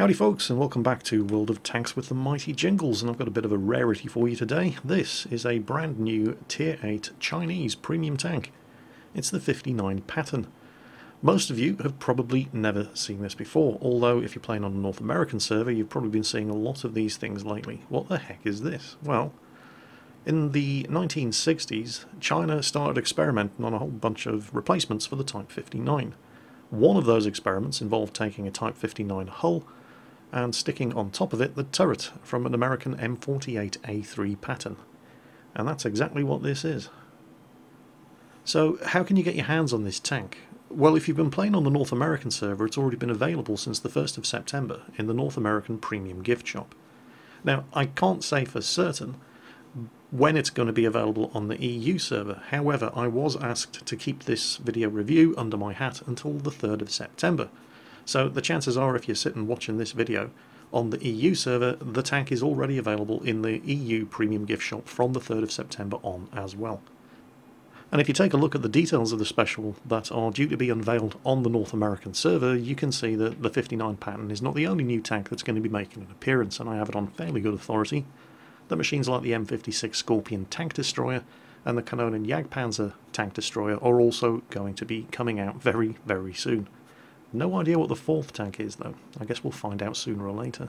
Howdy folks, and welcome back to World of Tanks with the mighty Jingles, and I've got a bit of a rarity for you today. This is a brand new Tier 8 Chinese premium tank. It's the 59 Patton. Most of you have probably never seen this before, although if you're playing on a North American server you've probably been seeing a lot of these things lately. What the heck is this? Well, in the 1960s, China started experimenting on a whole bunch of replacements for the Type 59. One of those experiments involved taking a Type 59 hull and sticking on top of it the turret from an American M48A3 Patton. And that's exactly what this is. So how can you get your hands on this tank? Well, if you've been playing on the North American server, it's already been available since the 1st of September in the North American Premium Gift Shop. Now, I can't say for certain when it's going to be available on the EU server. However, I was asked to keep this video review under my hat until the 3rd of September. So the chances are, if you're sitting watching this video on the EU server, the tank is already available in the EU Premium Gift Shop from the 3rd of September on as well. And if you take a look at the details of the special that are due to be unveiled on the North American server, you can see that the 59 Patton is not the only new tank that's going to be making an appearance, and I have it on fairly good authority that machines like the M56 Scorpion tank destroyer and the Kanonen Jagdpanzer tank destroyer are also going to be coming out very, very soon. No idea what the 4th tank is though. I guess we'll find out sooner or later.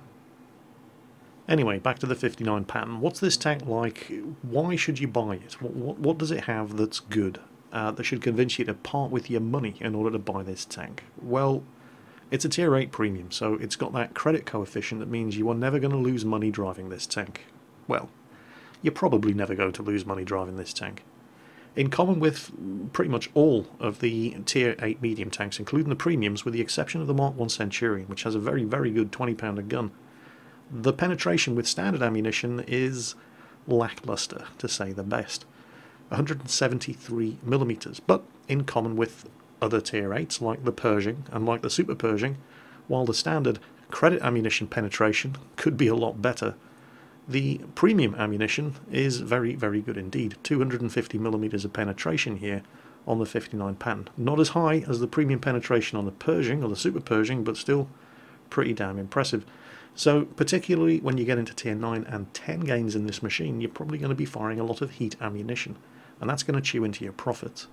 Anyway, back to the 59 Patton. What's this tank like? Why should you buy it? What does it have that's good, that should convince you to part with your money in order to buy this tank? Well, it's a Tier 8 premium, so it's got that credit coefficient that means you are never going to lose money driving this tank. Well, you're probably never going to lose money driving this tank. In common with pretty much all of the Tier 8 medium tanks, including the premiums, with the exception of the Mark I Centurion, which has a very, very good 20-pounder gun, the penetration with standard ammunition is lackluster, to say the best. 173mm, but in common with other Tier 8s like the Pershing and like the Super Pershing, while the standard credit ammunition penetration could be a lot better, the premium ammunition is very, very good indeed. 250mm of penetration here on the 59 Patton. Not as high as the premium penetration on the Pershing or the Super Pershing, but still pretty damn impressive. So particularly when you get into Tier 9 and 10 games in this machine, you're probably going to be firing a lot of heat ammunition, and that's going to chew into your profits.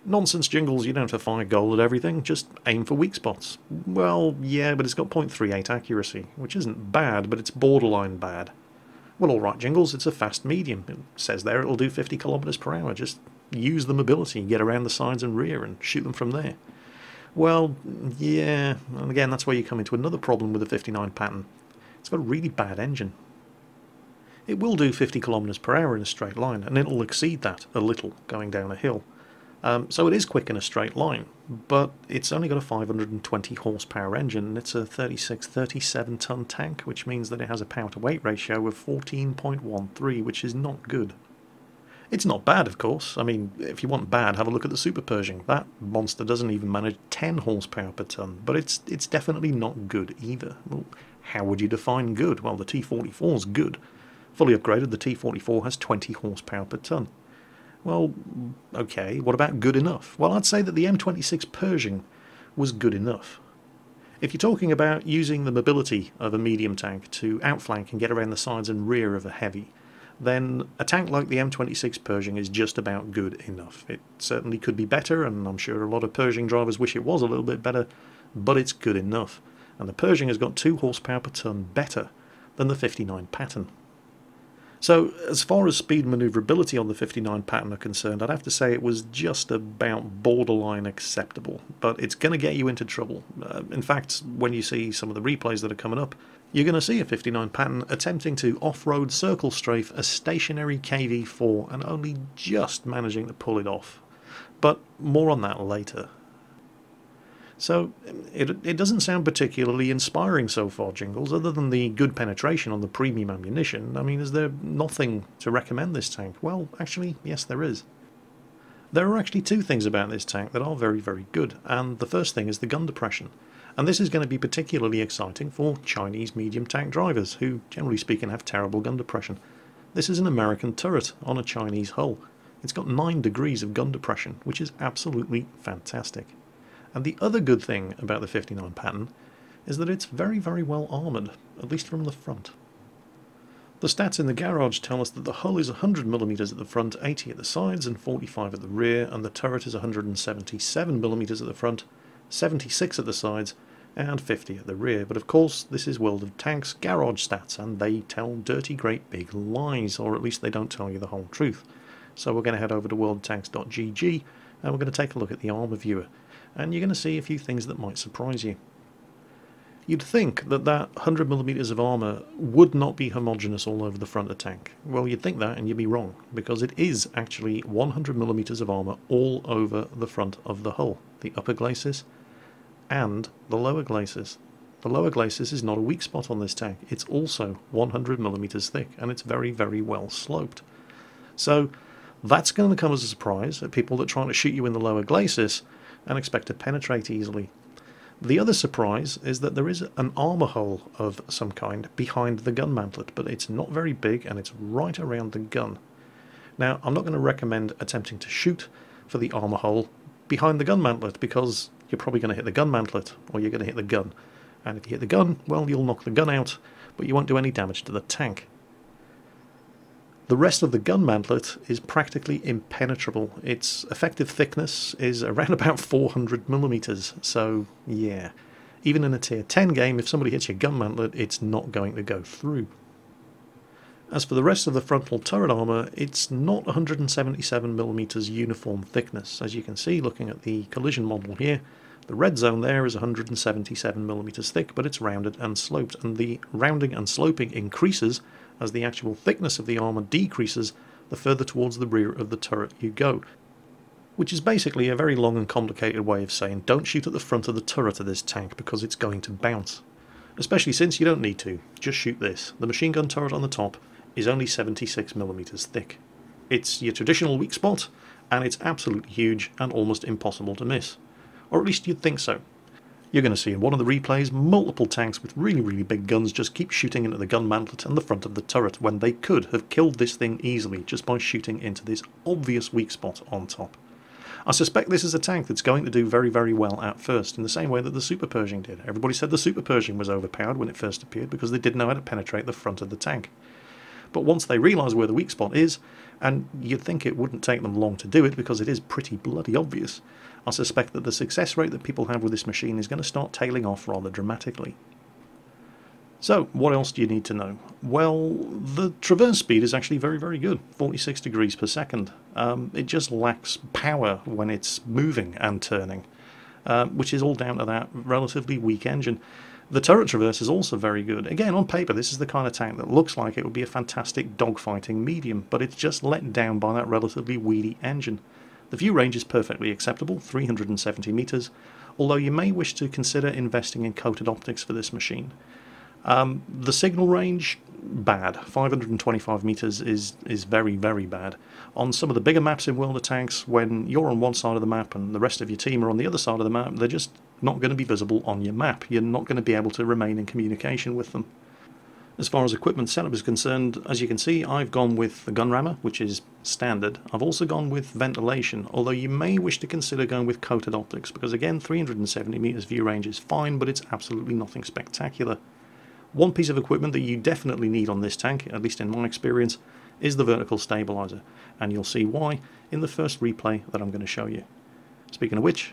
Nonsense, Jingles, you don't have to fire gold at everything, just aim for weak spots. Well, yeah, but it's got .38 accuracy, which isn't bad, but it's borderline bad. Well, alright, Jingles, it's a fast medium. It says there it'll do 50 kilometers per hour. Just use the mobility, get around the sides and rear, and shoot them from there. Well, yeah, and again, that's where you come into another problem with the 59 Patton. It's got a really bad engine. It will do 50 kilometers per hour in a straight line, and it'll exceed that a little going down a hill. So it is quick in a straight line, but it's only got a 520 horsepower engine, and it's a 37 ton tank, which means that it has a power to weight ratio of 14.13, which is not good. It's not bad, of course. I mean, if you want bad, have a look at the Super Pershing. That monster doesn't even manage 10 horsepower per ton, but it's definitely not good either. Well, how would you define good? Well, the T44 is good. Fully upgraded, the T44 has 20 horsepower per ton. Well, okay, what about good enough? Well, I'd say that the M26 Pershing was good enough. If you're talking about using the mobility of a medium tank to outflank and get around the sides and rear of a heavy, then a tank like the M26 Pershing is just about good enough. It certainly could be better, and I'm sure a lot of Pershing drivers wish it was a little bit better, but it's good enough. And the Pershing has got 2 horsepower per ton better than the 59 Patton. So, as far as speed and manoeuvrability on the 59 Patton are concerned, I'd have to say it was just about borderline acceptable, but it's going to get you into trouble. In fact, when you see some of the replays that are coming up, you're going to see a 59 Patton attempting to off-road circle strafe a stationary KV-4 and only just managing to pull it off. But more on that later. So, it doesn't sound particularly inspiring so far, Jingles, other than the good penetration on the premium ammunition. I mean, is there nothing to recommend this tank? Well, actually, yes there is. There are actually 2 things about this tank that are very, very good, and the first thing is the gun depression. And this is going to be particularly exciting for Chinese medium tank drivers, who, generally speaking, have terrible gun depression. This is an American turret on a Chinese hull. It's got 9 degrees of gun depression, which is absolutely fantastic. And the other good thing about the 59 Patton is that it's very, very well armoured, at least from the front. The stats in the garage tell us that the hull is 100mm at the front, 80 at the sides and 45 at the rear, and the turret is 177mm at the front, 76 at the sides and 50 at the rear. But of course this is World of Tanks garage stats, and they tell dirty great big lies, or at least they don't tell you the whole truth. So we're going to head over to worldoftanks.gg and we're going to take a look at the armour viewer, and you're going to see a few things that might surprise you. You'd think that 100mm of armour would not be homogeneous all over the front of the tank. Well, you'd think that and you'd be wrong, because it is actually 100mm of armour all over the front of the hull, the upper glacis and the lower glacis. The lower glacis is not a weak spot on this tank. It's also 100mm thick, and it's very, very well sloped. So that's going to come as a surprise at people that try to shoot you in the lower glacis and expect to penetrate easily. The other surprise is that there is an armour hole of some kind behind the gun mantlet, but it's not very big and it's right around the gun. Now, I'm not going to recommend attempting to shoot for the armour hole behind the gun mantlet, because you're probably going to hit the gun mantlet, or you're going to hit the gun. And if you hit the gun, well, you'll knock the gun out, but you won't do any damage to the tank. The rest of the gun mantlet is practically impenetrable. Its effective thickness is around about 400mm, so yeah. Even in a tier 10 game, if somebody hits your gun mantlet, it's not going to go through. As for the rest of the frontal turret armour, it's not 177mm uniform thickness. As you can see, looking at the collision model here, the red zone there is 177mm thick, but it's rounded and sloped, and the rounding and sloping increases as the actual thickness of the armour decreases the further towards the rear of the turret you go. Which is basically a very long and complicated way of saying don't shoot at the front of the turret of this tank because it's going to bounce. Especially since you don't need to, just shoot this. The machine gun turret on the top is only 76mm thick. It's your traditional weak spot, and it's absolutely huge and almost impossible to miss. Or at least you'd think so. You're going to see in one of the replays multiple tanks with really, really big guns just keep shooting into the gun mantlet and the front of the turret, when they could have killed this thing easily just by shooting into this obvious weak spot on top. I suspect this is a tank that's going to do very, very well at first, in the same way that the Super Pershing did. Everybody said the Super Pershing was overpowered when it first appeared because they didn't know how to penetrate the front of the tank. But once they realise where the weak spot is, and you'd think it wouldn't take them long to do it because it is pretty bloody obvious, I suspect that the success rate that people have with this machine is going to start tailing off rather dramatically. So, what else do you need to know? Well, the traverse speed is actually very, very good, 46 degrees per second. It just lacks power when it's moving and turning, which is all down to that relatively weak engine. The turret traverse is also very good. Again, on paper, this is the kind of tank that looks like it would be a fantastic dogfighting medium, but it's just let down by that relatively weedy engine. The view range is perfectly acceptable, 370 meters, although you may wish to consider investing in coated optics for this machine. The signal range, bad. 525 meters is very, very bad. On some of the bigger maps in World of Tanks, when you're on one side of the map and the rest of your team are on the other side of the map, they're just not going to be visible on your map. You're not going to be able to remain in communication with them. As far as equipment setup is concerned, as you can see, I've gone with the gun rammer, which is standard. I've also gone with ventilation, although you may wish to consider going with coated optics, because again, 370 meters view range is fine, but it's absolutely nothing spectacular. One piece of equipment that you definitely need on this tank, at least in my experience, is the vertical stabilizer, and you'll see why in the first replay that I'm going to show you. Speaking of which,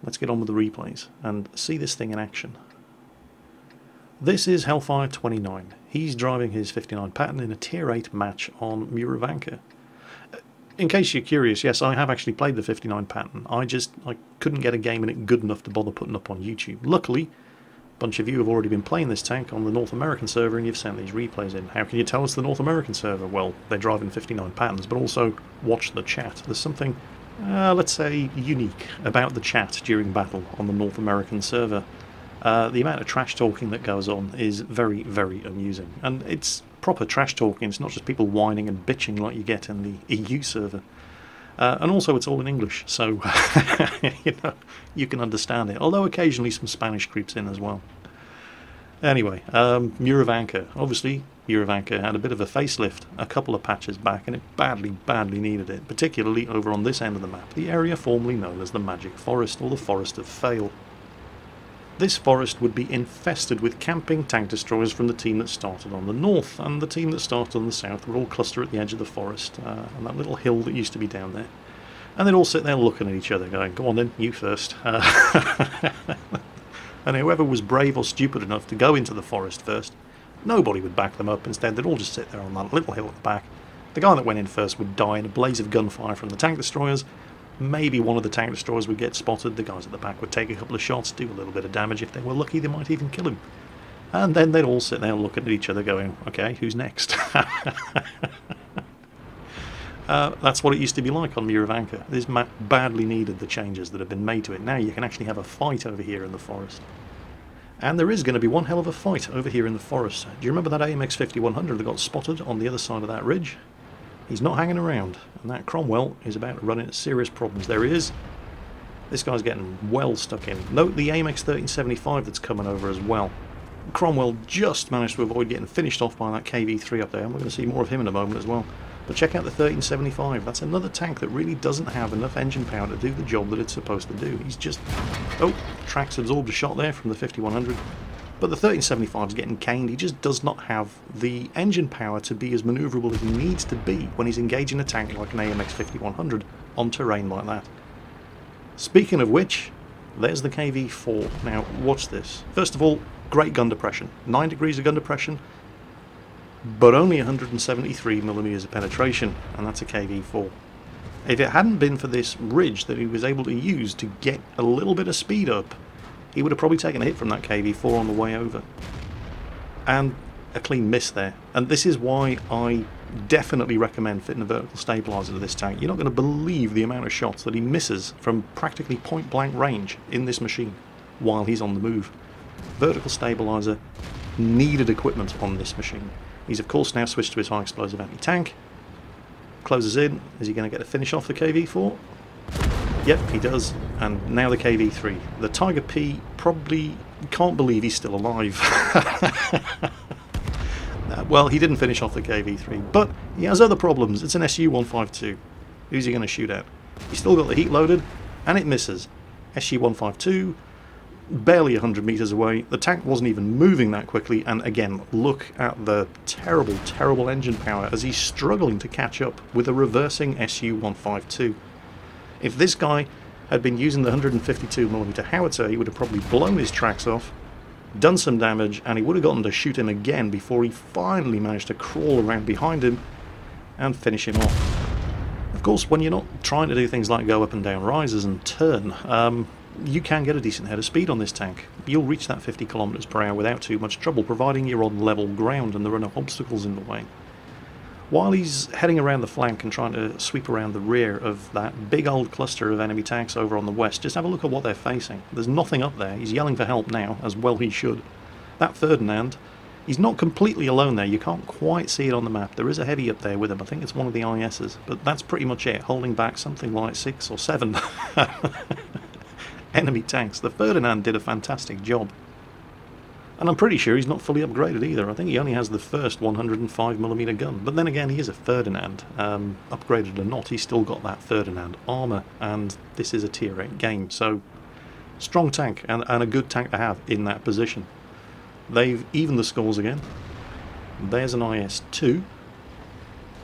let's get on with the replays and see this thing in action. This is Hellfire 29. He's driving his 59 Patton in a tier 8 match on Muravanka. In case you're curious, yes, I have actually played the 59 Patton. I couldn't get a game in it good enough to bother putting up on YouTube. Luckily, a bunch of you have already been playing this tank on the North American server and you've sent these replays in. How can you tell us the North American server? Well, they're driving 59 Pattons, but also watch the chat. There's something, let's say, unique about the chat during battle on the North American server. The amount of trash talking that goes on is very, very amusing. And it's proper trash talking, it's not just people whining and bitching like you get in the EU server. And also it's all in English, so you can understand it. Although occasionally some Spanish creeps in as well. Anyway, Muravanka. Obviously, Muravanka had a bit of a facelift a couple of patches back, and it badly, badly needed it, particularly over on this end of the map, the area formerly known as the Magic Forest, or the Forest of Fail. this forest would be infested with camping tank destroyers from the team that started on the north, and the team that started on the south would all cluster at the edge of the forest, on that little hill that used to be down there. And they'd all sit there looking at each other going, "Go on then, you first." And whoever was brave or stupid enough to go into the forest first, nobody would back them up. Instead, they'd all just sit there on that little hill at the back. The guy that went in first would die in a blaze of gunfire from the tank destroyers. Maybe one of the tank destroyers would get spotted. The guys at the back would take a couple of shots, do a little bit of damage. If they were lucky, they might even kill him. And then they'd all sit there looking at each other going, "Okay, who's next?" That's what it used to be like on Muir of Anchor. This map badly needed the changes that have been made to it. Now you can actually have a fight over here in the forest. And there is going to be one hell of a fight over here in the forest. Do you remember that AMX 5100 that got spotted on the other side of that ridge? He's not hanging around, and that Cromwell is about to run into serious problems. There he is. This guy's getting well stuck in. Note the AMX 1375 that's coming over as well. Cromwell just managed to avoid getting finished off by that KV3 up there, and we're going to see more of him in a moment as well. But check out the 1375. That's another tank that really doesn't have enough engine power to do the job that it's supposed to do. He's just... Oh, Trax absorbed a shot there from the 5100. But the 1375 is getting caned. He just does not have the engine power to be as manoeuvrable as he needs to be when he's engaging a tank like an AMX 5100 on terrain like that. Speaking of which, there's the KV4. Now, watch this. First of all, great gun depression. 9 degrees of gun depression, but only 173mm of penetration, and that's a KV4. If it hadn't been for this ridge that he was able to use to get a little bit of speed up, he would have probably taken a hit from that KV4 on the way over. And a clean miss there. And this is why I definitely recommend fitting a vertical stabilizer to this tank. You're not going to believe the amount of shots that he misses from practically point blank range in this machine while he's on the move. Vertical stabilizer needed equipment on this machine. He's of course now switched to his high explosive anti-tank. Closes in. Is he going to get a finish off the KV4? Yep, he does. And now the KV3. The Tiger P probably can't believe he's still alive. Well, he didn't finish off the KV3, but he has other problems. It's an SU-152. Who's he going to shoot at? He's still got the heat loaded, and it misses. SU-152, barely 100 meters away. The tank wasn't even moving that quickly, and again, look at the terrible, terrible engine power as he's struggling to catch up with a reversing SU-152. If this guy had been using the 152mm howitzer, he would have probably blown his tracks off, done some damage, and he would have gotten to shoot him again before he finally managed to crawl around behind him and finish him off. Of course, when you're not trying to do things like go up and down rises and turn, you can get a decent head of speed on this tank. You'll reach that 50 km/h without too much trouble, providing you're on level ground and there are no obstacles in the way. While he's heading around the flank and trying to sweep around the rear of that big old cluster of enemy tanks over on the west, just have a look at what they're facing. There's nothing up there. He's yelling for help now, as well he should. That Ferdinand, he's not completely alone there. You can't quite see it on the map. There is a heavy up there with him. I think it's one of the ISs, but that's pretty much it, holding back something like 6 or 7 enemy tanks. The Ferdinand did a fantastic job. And I'm pretty sure he's not fully upgraded either. I think he only has the first 105mm gun. But then again, he is a Ferdinand. Upgraded or not, he's still got that Ferdinand armour. And this is a tier 8 game. So, strong tank and a good tank to have in that position. They've evened the scores again. There's an IS-2.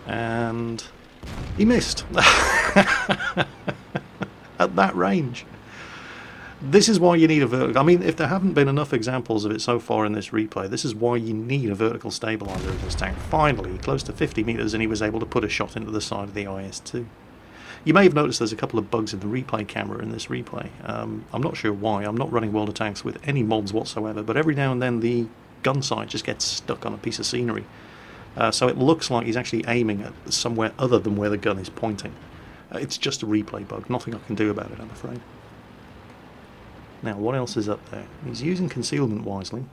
And he missed. At that range. This is why you need a vertical... I mean, if there haven't been enough examples of it so far in this replay, this is why you need a vertical stabilizer in this tank. Finally, close to 50 meters, and he was able to put a shot into the side of the IS-2. You may have noticed there's a couple of bugs in the replay camera in this replay. I'm not sure why. I'm not running World of Tanks with any mods whatsoever, but every now and then the gun sight just gets stuck on a piece of scenery. So it looks like he's actually aiming at somewhere other than where the gun is pointing. It's just a replay bug. Nothing I can do about it, I'm afraid. Now, what else is up there? He's using concealment wisely.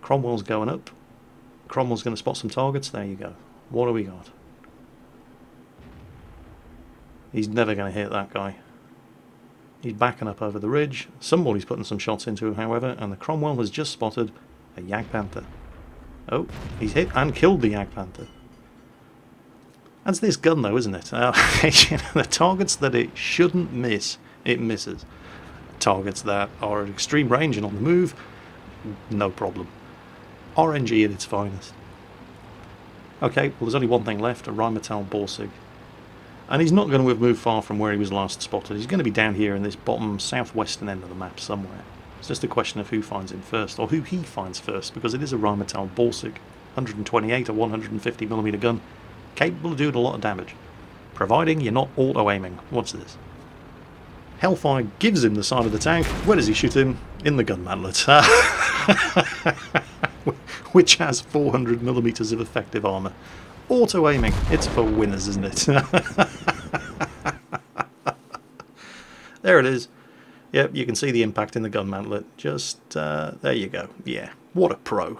Cromwell's going up. Cromwell's going to spot some targets. There you go. What do we got? He's never going to hit that guy. He's backing up over the ridge. Somebody's putting some shots into him, however, and the Cromwell has just spotted a Jagdpanther. Oh, he's hit and killed the Jagdpanther. That's this gun, though, isn't it? The targets that it shouldn't miss, it misses. targets that are at extreme range and on the move, no problem. RNG at its finest. Okay, well there's only one thing left, a Rheinmetall Borsig. And he's not going to have moved far from where he was last spotted. He's going to be down here in this bottom southwestern end of the map somewhere. It's just a question of who finds him first, or who he finds first, because it is a Rheinmetall Borsig. 128 or 150mm gun, capable of doing a lot of damage. Providing you're not auto-aiming. What's this? Hellfire gives him the side of the tank. Where does he shoot him? In the gun mantlet. Which has 400mm of effective armour. Auto-aiming. It's for winners, isn't it? There it is. Yep, you can see the impact in the gun mantlet. Just, there you go. Yeah, what a pro.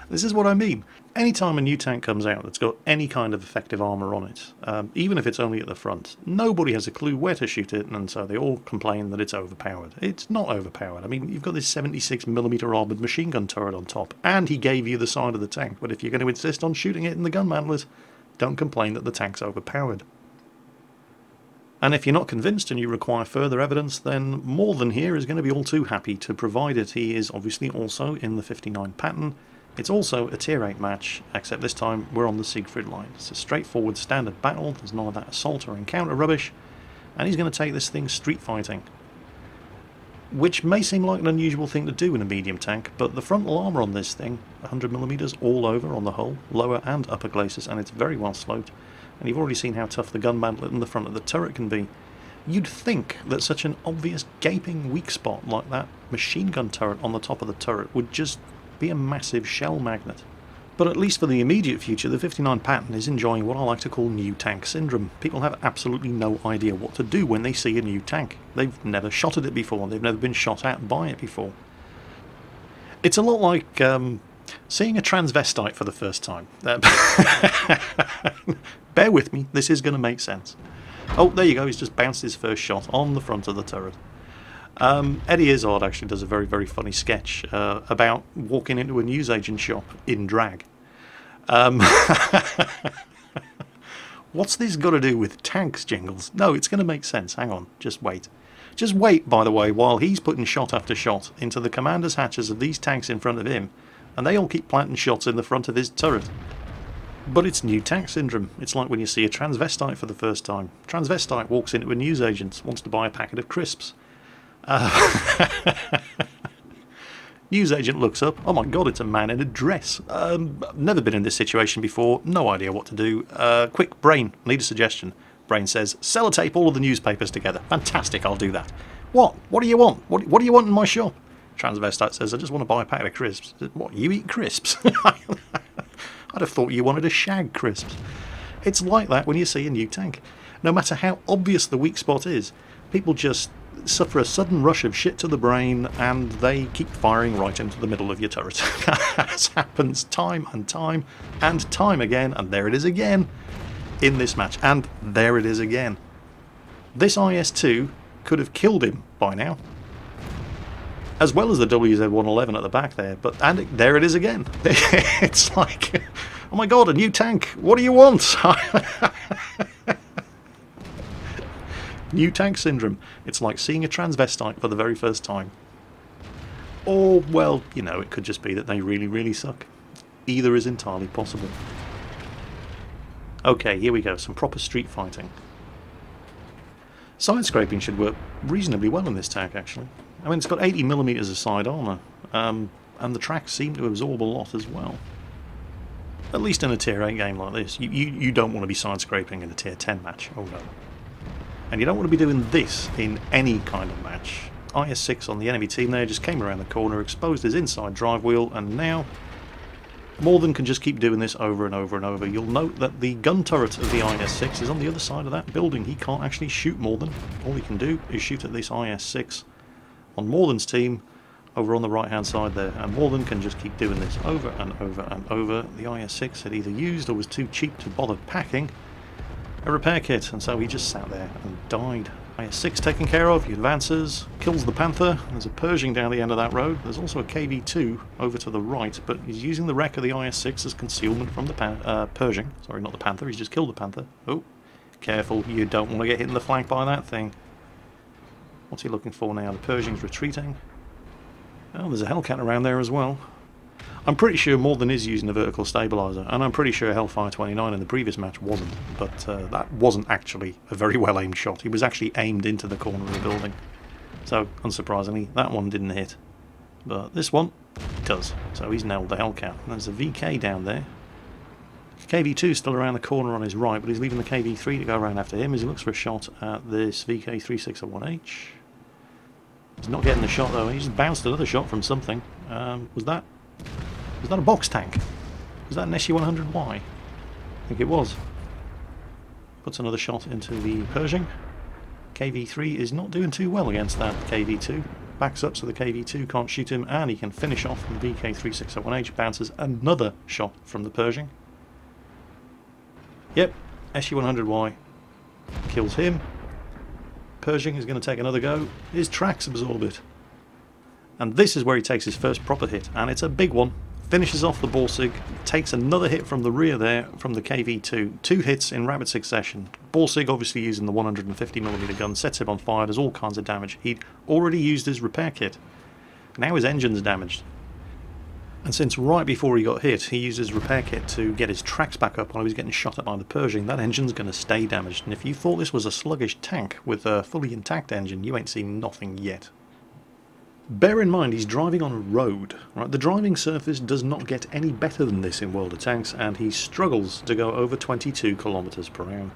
This is what I mean. Anytime a new tank comes out that's got any kind of effective armour on it, even if it's only at the front, nobody has a clue where to shoot it, and so they all complain that it's overpowered. It's not overpowered. I mean, you've got this 76mm armoured machine gun turret on top, and he gave you the side of the tank, but if you're going to insist on shooting it in the gun mantlet, don't complain that the tank's overpowered. And if you're not convinced and you require further evidence, then Morthan here is going to be all too happy to provide it. He is obviously also in the 59 Patton. It's also a tier 8 match, except this time we're on the Siegfried line. It's a straightforward standard battle, there's none of that assault or encounter rubbish, and he's going to take this thing street fighting. Which may seem like an unusual thing to do in a medium tank, but the frontal armour on this thing, 100mm all over on the hull, lower and upper glacis, and it's very well sloped. And you've already seen how tough the gun mantlet in the front of the turret can be. You'd think that such an obvious gaping weak spot like that machine gun turret on the top of the turret would just be a massive shell magnet. But at least for the immediate future, the 59 Patton is enjoying what I like to call new tank syndrome. People have absolutely no idea what to do when they see a new tank. They've never shot at it before, they've never been shot at by it before. It's a lot like seeing a transvestite for the first time. Bear with me, this is going to make sense. Oh, there you go, he's just bounced his first shot on the front of the turret. Eddie Izzard actually does a very, very funny sketch about walking into a newsagent shop in drag. What's this got to do with tanks, Jingles? No, it's going to make sense. Hang on, just wait. Just wait, by the way, while he's putting shot after shot into the commander's hatches of these tanks in front of him, and they all keep planting shots in the front of his turret. But it's new tank syndrome. It's like when you see a transvestite for the first time. Transvestite walks into a newsagent, wants to buy a packet of crisps. Newsagent looks up. Oh my god, it's a man in a dress. Never been in this situation before. No idea what to do. Quick, Brain, need a suggestion. Brain says, sellotape all of the newspapers together. Fantastic, I'll do that. What? What do you want? What do you want in my shop? Transvestite says, I just want to buy a packet of crisps. What, you eat crisps? I'd have thought you wanted to shag crisps. It's like that when you see a new tank. No matter how obvious the weak spot is, people just suffer a sudden rush of shit to the brain and they keep firing right into the middle of your turret. That happens time and time and time again, and there it is again in this match, and there it is again. This IS-2 could have killed him by now, as well as the WZ-111 at the back there, and there it is again. It's like, oh my god, a new tank, what do you want? New tank syndrome. It's like seeing a transvestite for the very first time. Or, well, you know, it could just be that they really, really suck. Either is entirely possible. Okay, here we go, some proper street fighting. Side scraping should work reasonably well in this tank, actually. I mean, it's got 80mm of side armour, and the tracks seem to absorb a lot as well. At least in a tier 8 game like this. You don't want to be side scraping in a tier 10 match, oh no. And you don't want to be doing this in any kind of match. IS-6 on the enemy team there just came around the corner, exposed his inside drive wheel, and now Morthan can just keep doing this over and over and over. You'll note that the gun turret of the IS-6 is on the other side of that building. He can't actually shoot Morthan. All he can do is shoot at this IS-6 on Morthan's team over on the right hand side there, and Morthan can just keep doing this over and over and over. The IS-6 had either used or was too cheap to bother packing a repair kit, and so he just sat there and died. IS-6 taken care of, he advances, kills the Panther. There's a Pershing down the end of that road. There's also a KV-2 over to the right, but he's using the wreck of the IS-6 as concealment from the Pershing. Sorry, not the Panther, he's just killed the Panther. Oh, careful, you don't want to get hit in the flank by that thing. What's he looking for now? The Pershing's retreating. Oh, there's a Hellcat around there as well. I'm pretty sure more than is using a vertical stabiliser, and I'm pretty sure Hellfire 29 in the previous match wasn't, but that wasn't actually a very well aimed shot. He was actually aimed into the corner of the building. So, unsurprisingly, that one didn't hit. But this one does. So he's nailed the Hellcat. And there's a VK down there. KV2 is still around the corner on his right, but he's leaving the KV3 to go around after him as he looks for a shot at this VK361H. He's not getting the shot though. He just bounced another shot from something. Was that a box tank? Was that an SU-100Y? I think it was. Puts another shot into the Pershing. KV3 is not doing too well against that KV2. Backs up so the KV2 can't shoot him, and he can finish off the VK361H. Bounces another shot from the Pershing. Yep, SU-100Y kills him. Pershing is going to take another go. His tracks absorb it. And this is where he takes his first proper hit, and it's a big one. Finishes off the Borsig, takes another hit from the rear there from the KV2. 2 hits in rapid succession. Borsig, obviously using the 150mm gun, sets him on fire, does all kinds of damage. He'd already used his repair kit. Now his engine's damaged. And since right before he got hit, he used his repair kit to get his tracks back up while he was getting shot at by the Pershing, that engine's going to stay damaged. And if you thought this was a sluggish tank with a fully intact engine, you ain't seen nothing yet. Bear in mind he's driving on a road. Right? The driving surface does not get any better than this in World of Tanks, and he struggles to go over 22 kilometers per hour.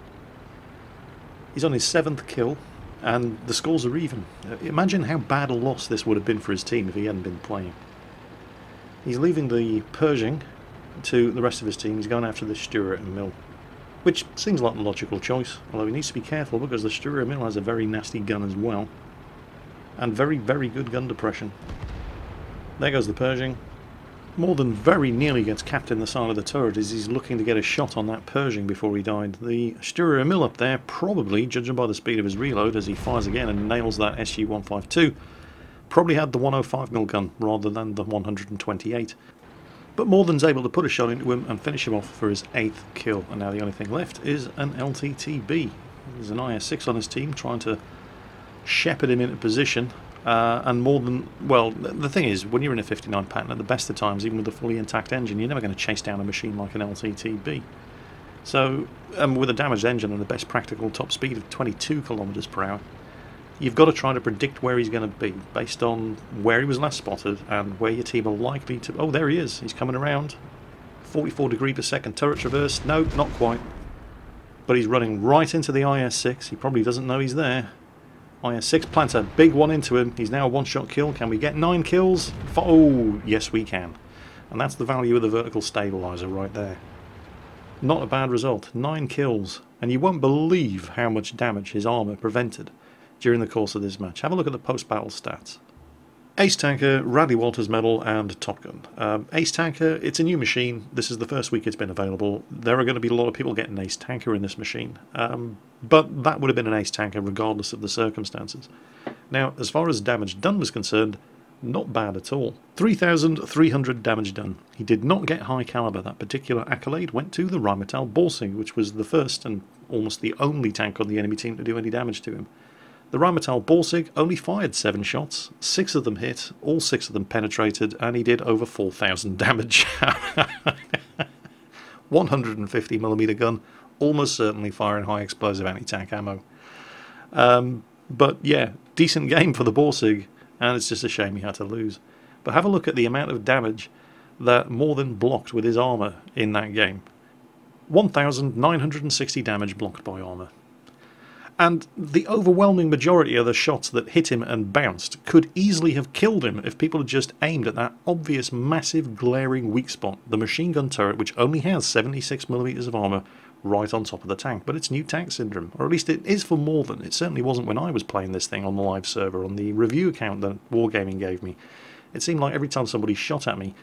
He's on his 7th kill, and the scores are even. Imagine how bad a loss this would have been for his team if he hadn't been playing. He's leaving the Pershing to the rest of his team. He's going after the Stuart and Mill, which seems like the logical choice, although he needs to be careful because the Stuart Mill has a very nasty gun as well, and very, very good gun depression. There goes the Pershing. More than very nearly gets capped in the side of the turret as he's looking to get a shot on that Pershing before he died. The Stuart Mill up there, probably, judging by the speed of his reload as he fires again and nails that SU-152, probably had the 105mm gun rather than the 128. But Morden's able to put a shot into him and finish him off for his 8th kill. And now the only thing left is an LTTB. There's an IS-6 on his team trying to shepherd him into position. And Morden, well, the thing is, when you're in a 59 Patton, at the best of times, even with a fully intact engine, you're never going to chase down a machine like an LTTB. So, with a damaged engine and the best practical top speed of 22 kilometers per hour, you've got to try to predict where he's going to be based on where he was last spotted and where your team are likely to... Oh, there he is. He's coming around. 44 degree per second turret traverse. No, not quite. But he's running right into the IS-6. He probably doesn't know he's there. IS-6 plants a big one into him. He's now a one-shot kill. Can we get 9 kills? Oh, yes we can. And that's the value of the vertical stabiliser right there. Not a bad result. 9 kills. And you won't believe how much damage his armour prevented during the course of this match. Have a look at the post-battle stats. Ace Tanker, Radley Walters Medal, and Top Gun. Ace Tanker, it's a new machine. This is the first week it's been available. There are going to be a lot of people getting Ace Tanker in this machine. But that would have been an Ace Tanker regardless of the circumstances. Now, as far as damage done was concerned, not bad at all. 3,300 damage done. He did not get high caliber. That particular accolade went to the Rheinmetall Borsig, which was the first and almost the only tank on the enemy team to do any damage to him. The Rheinmetall Borsig only fired 7 shots, 6 of them hit, all 6 of them penetrated, and he did over 4,000 damage. 150mm gun, almost certainly firing high explosive anti-tank ammo. But yeah, decent game for the Borsig, and it's just a shame he had to lose. But have a look at the amount of damage that Morden blocked with his armour in that game. 1,960 damage blocked by armour. And the overwhelming majority of the shots that hit him and bounced could easily have killed him if people had just aimed at that obvious, massive, glaring weak spot, the machine gun turret, which only has 76mm of armour right on top of the tank. But it's new tank syndrome, or at least it is for Morden. It certainly wasn't when I was playing this thing on the live server, on the review account that Wargaming gave me. It seemed like every time somebody shot at me,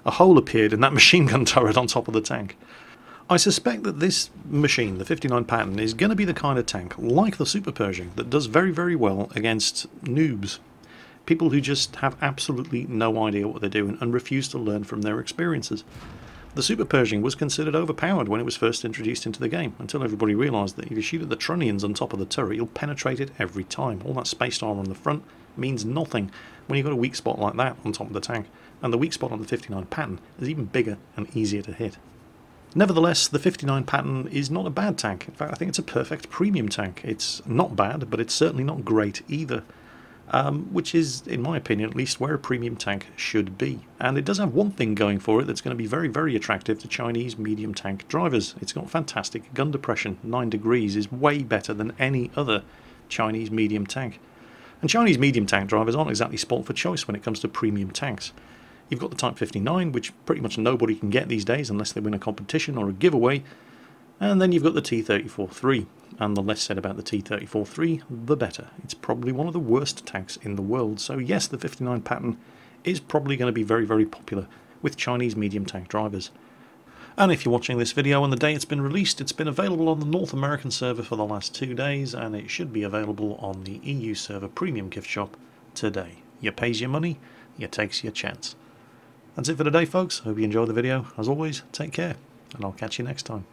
a hole appeared in that machine gun turret on top of the tank. I suspect that this machine, the 59 Patton, is going to be the kind of tank, like the Super Pershing, that does very, very well against noobs. People who just have absolutely no idea what they're doing and refuse to learn from their experiences. The Super Pershing was considered overpowered when it was first introduced into the game, until everybody realised that if you shoot at the trunnions on top of the turret, you'll penetrate it every time. All that space armour on the front means nothing when you've got a weak spot like that on top of the tank, and the weak spot on the 59 Patton is even bigger and easier to hit. Nevertheless, the 59 Patton is not a bad tank. In fact, I think it's a perfect premium tank. It's not bad, but it's certainly not great either. Which is, in my opinion, at least where a premium tank should be. And it does have one thing going for it that's going to be very, very attractive to Chinese medium tank drivers. It's got fantastic gun depression. 9 degrees is way better than any other Chinese medium tank. And Chinese medium tank drivers aren't exactly spoilt for choice when it comes to premium tanks. You've got the Type 59, which pretty much nobody can get these days unless they win a competition or a giveaway. And then you've got the T-34-3, and the less said about the T-34-3, the better. It's probably one of the worst tanks in the world, so yes, the 59 Patton is probably going to be very, very popular with Chinese medium tank drivers. And if you're watching this video on the day it's been released, it's been available on the North American server for the last 2 days, and it should be available on the EU server premium gift shop today. You pays your money, you takes your chance. That's it for today, folks. Hope you enjoyed the video. As always, take care, and I'll catch you next time.